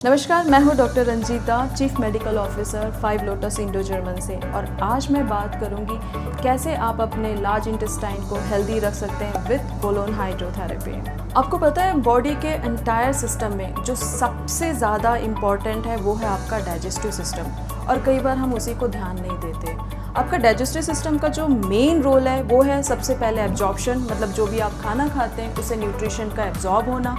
नमस्कार, मैं हूं doctor Ranjeeta, chief medical officer 5 Lotus Indo German से। और आज मैं बात करूंगी कैसे आप अपने लार्ज इंटेस्टाइन को हेल्दी रख सकते हैं विद कोलोन हाइड्रोथेरेपी। आपको पता है बॉडी के एंटायर सिस्टम में जो सबसे ज़्यादा इम्पॉर्टेंट है वो है आपका डाइजेस्टिव सिस्टम, और कई बार हम उसी को ध्यान नहीं देते। आपका डाइजेस्टिव सिस्टम का जो मेन रोल है वो है सबसे पहले एब्जॉर्प्शन, मतलब जो भी आप खाना खाते हैं उसे न्यूट्रिशन का एब्जॉर्ब होना।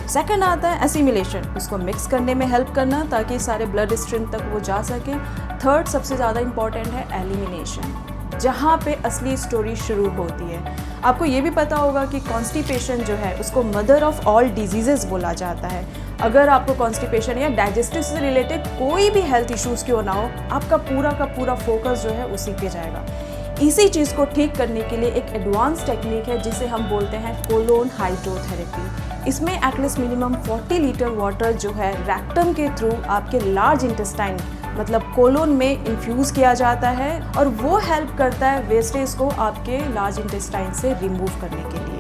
सेकंड आता है एसिमिलेशन, उसको मिक्स करने में हेल्प करना ताकि सारे ब्लड स्ट्रीम तक वो जा सके। थर्ड सबसे ज़्यादा इंपॉर्टेंट है एलिमिनेशन, जहाँ पे असली स्टोरी शुरू होती है। आपको ये भी पता होगा कि कॉन्स्टिपेशन जो है उसको मदर ऑफ ऑल डिजीजेस बोला जाता है। अगर आपको कॉन्स्टिपेशन या डाइजेस्टिव से रिलेटेड कोई भी हेल्थ इश्यूज़ क्यों ना हो, आपका पूरा का पूरा फोकस जो है उसी पे जाएगा। इसी चीज़ को ठीक करने के लिए एक एडवांस टेक्निक है जिसे हम बोलते हैं कोलोन हाइड्रोथेरेपी। इसमें एटलीस्ट मिनिमम 40 लीटर वाटर जो है रैक्टम के थ्रू आपके लार्ज इंटेस्टाइन मतलब कोलोन में इन्फ्यूज़ किया जाता है, और वो हेल्प करता है वेस्टेज को आपके लार्ज इंटेस्टाइन से रिमूव करने के लिए।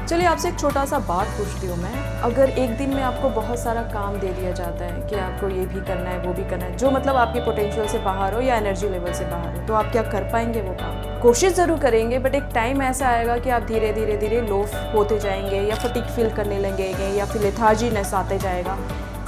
चलिए आपसे एक छोटा सा बात पूछती हूँ मैं। अगर एक दिन में आपको बहुत सारा काम दे दिया जाता है कि आपको ये भी करना है वो भी करना है, जो मतलब आपके पोटेंशियल से बाहर हो या एनर्जी लेवल से बाहर हो, तो आप क्या कर पाएंगे वो काम? कोशिश ज़रूर करेंगे, बट एक टाइम ऐसा आएगा कि आप धीरे धीरे लो होते जाएंगे, या फटीग फील करने लगेंगे, या फिर लेथार्जीनेस आते जाएगा।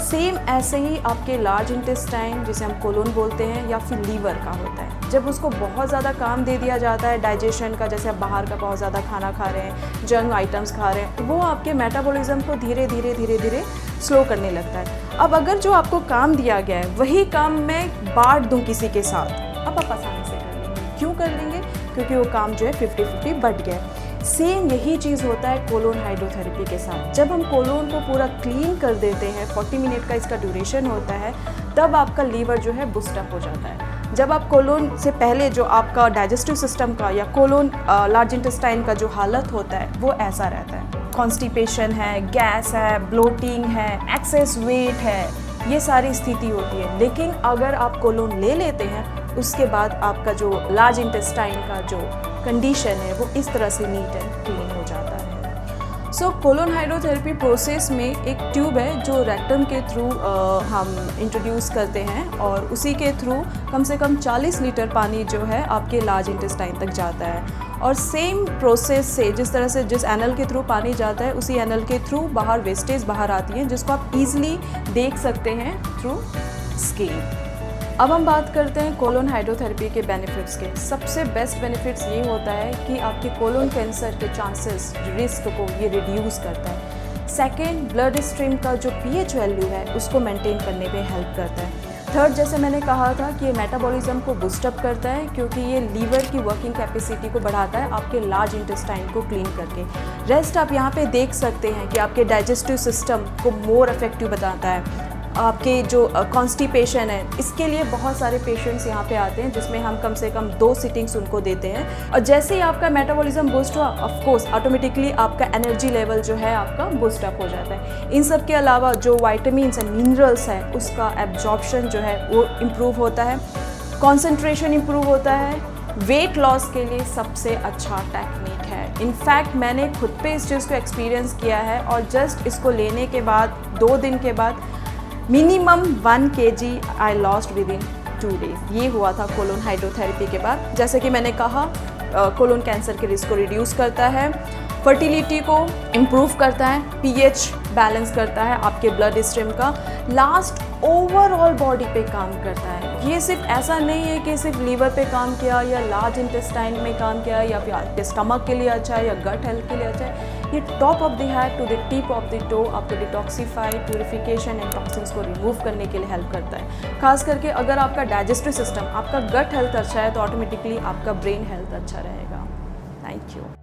सेम ऐसे ही आपके लार्ज इंटेस्टाइन, जिसे हम कोलोन बोलते हैं, या फिर लीवर का होता है। जब उसको बहुत ज़्यादा काम दे दिया जाता है डाइजेशन का, जैसे आप बाहर का बहुत ज़्यादा खाना खा रहे हैं, जंक आइटम्स खा रहे हैं, तो वो आपके मेटाबॉलिज्म को धीरे धीरे स्लो करने लगता है। अब अगर जो आपको काम दिया गया है वही काम मैं बांट दूँ किसी के साथ, अब आप आसानी से कर लेंगे। क्यों कर लेंगे? क्योंकि वो काम जो है 50-50 बढ़ गया है। सेम यही चीज़ होता है कोलोन हाइड्रोथेरेपी के साथ। जब हम कोलोन को पूरा क्लीन कर देते हैं, 40 मिनट का इसका ड्यूरेशन होता है, तब आपका लीवर जो है बूस्टअप हो जाता है। जब आप कोलोन से पहले जो आपका डाइजेस्टिव सिस्टम का या कोलोन लार्ज इंटेस्टाइन का जो हालत होता है वो ऐसा रहता है। कॉन्स्टिपेशन है, गैस है, ब्लोटिंग है, एक्सेस वेट है, ये सारी स्थिति होती है। लेकिन अगर आप कोलोन ले लेते हैं उसके बाद आपका जो लार्ज इंटेस्टाइन का जो कंडीशन है वो इस तरह से नीट एंड क्लीन हो जाता है। सो कोलोन हाइड्रोथेरेपी प्रोसेस में एक ट्यूब है जो रेक्टम के थ्रू हम इंट्रोड्यूस करते हैं, और उसी के थ्रू कम से कम 40 लीटर पानी जो है आपके लार्ज इंटेस्टाइन तक जाता है। और सेम प्रोसेस से जिस तरह से जिस एनल के थ्रू पानी जाता है उसी एनल के थ्रू बाहर वेस्टेज बाहर आती है, जिसको आप ईजिली देख सकते हैं थ्रू स्किन। अब हम बात करते हैं कोलोन हाइड्रोथेरेपी के बेनिफिट्स के। सबसे बेस्ट बेनिफिट्स ये होता है कि आपके कोलोन कैंसर के चांसेस, रिस्क को ये रिड्यूस करता है। सेकेंड, ब्लड स्ट्रीम का जो पीएच वैल्यू है उसको मेंटेन करने में हेल्प करता है। थर्ड, जैसे मैंने कहा था कि ये मेटाबॉलिज्म को बूस्टअप करता है, क्योंकि ये लीवर की वर्किंग कैपेसिटी को बढ़ाता है आपके लार्ज इंटेस्टाइन को क्लीन करके। रेस्ट आप यहाँ पे देख सकते हैं कि आपके डाइजेस्टिव सिस्टम को मोर इफेक्टिव बताता है। आपके जो कॉन्स्टिपेशन है, इसके लिए बहुत सारे पेशेंट्स यहाँ पे आते हैं, जिसमें हम कम से कम 2 सिटिंग्स उनको देते हैं। और जैसे ही आपका मेटाबॉलिज्म बूस्ट हुआ, ऑफ कोर्स ऑटोमेटिकली आपका एनर्जी लेवल जो है आपका बूस्ट अप हो जाता है। इन सब के अलावा जो वाइटामिन्स एंड मिनरल्स है उसका एब्जॉर्प्शन जो है वो इम्प्रूव होता है, कॉन्सेंट्रेशन इम्प्रूव होता है। वेट लॉस के लिए सबसे अच्छा टेक्निक है। इनफैक्ट मैंने खुद पे इस चीज़ को एक्सपीरियंस किया है, और जस्ट इसको लेने के बाद 2 दिन के बाद minimum 1 kg I lost with in 2 days। ये हुआ था कोलोन हाइड्रोथेरेपी के बाद। जैसे कि मैंने कहा, कोलोन कैंसर के रिस्क को रिड्यूस करता है, फर्टिलिटी को इम्प्रूव करता है, पीएच बैलेंस करता है आपके ब्लड स्ट्रीम का, लास्ट ओवरऑल बॉडी पे काम करता है। ये सिर्फ ऐसा नहीं है कि सिर्फ लीवर पे काम किया या लार्ज इंटेस्टाइन में काम किया या फिर आपके स्टमक के लिए अच्छा है या गट हेल्थ के लिए अच्छा है। ये top of the head to the tip of the toe आपको डिटॉक्सीफाई, प्यूरिफिकेशन एंड टॉक्सिन्स को रिमूव करने के लिए हेल्प करता है। खास करके अगर आपका डाइजेस्टिव सिस्टम, आपका गट हेल्थ अच्छा है तो ऑटोमेटिकली आपका ब्रेन हेल्थ अच्छा रहेगा। Thank you.